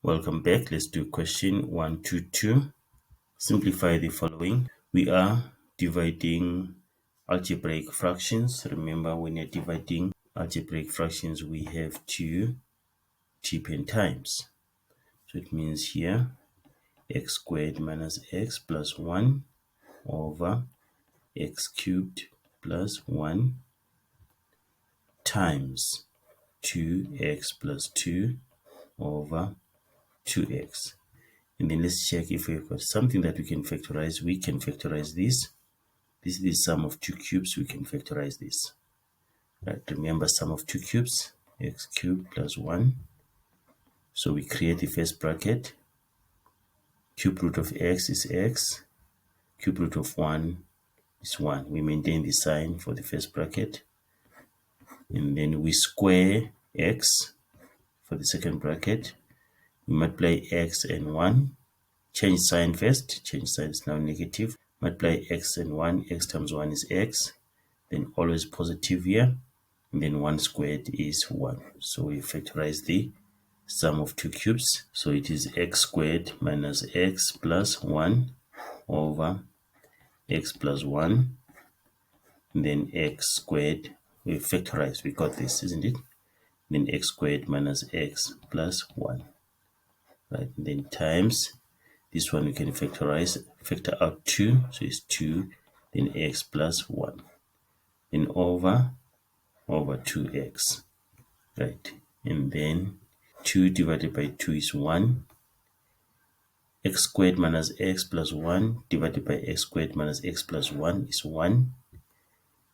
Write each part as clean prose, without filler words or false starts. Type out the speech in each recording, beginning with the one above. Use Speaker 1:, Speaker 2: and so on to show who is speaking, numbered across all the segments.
Speaker 1: Welcome back. Let's do question 122. Simplify the following. We are dividing algebraic fractions. Remember, when you're dividing algebraic fractions, we have to depend times. So it means here x squared minus x plus 1 over x cubed plus 1 times 2x plus 2 over 2x. And then let's check if we've got something that we can factorize. We can factorize this. This is the sum of two cubes. We can factorize this. Right, remember sum of two cubes, x cubed plus 1. So we create the first bracket. Cube root of x is x. Cube root of 1 is 1. We maintain the sign for the first bracket. And then we square x for the second bracket. We multiply x and 1. Change sign first. Change sign is now negative. Multiply x and 1. X times 1 is x. Then always positive here. And then 1 squared is 1. So we factorize the sum of two cubes. So it is x squared minus x plus 1 over x plus 1. And then x squared. We factorize. We got this, isn't it? Then x squared minus x plus 1. Right. And then times. This one we can factorize. Factor out 2. So it's 2. Then x plus 1. Then over 2x. Right. And then 2 divided by 2 is 1. X squared minus x plus 1 divided by x squared minus x plus 1 is 1.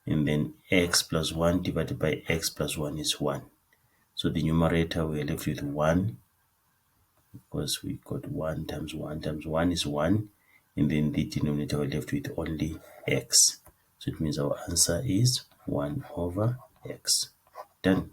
Speaker 1: And then x plus 1 divided by x plus 1 is 1. So the numerator we are left with 1, because we got 1 times 1 times 1 is 1. And then the denominator we're left with only x. So it means our answer is 1 over x. Done.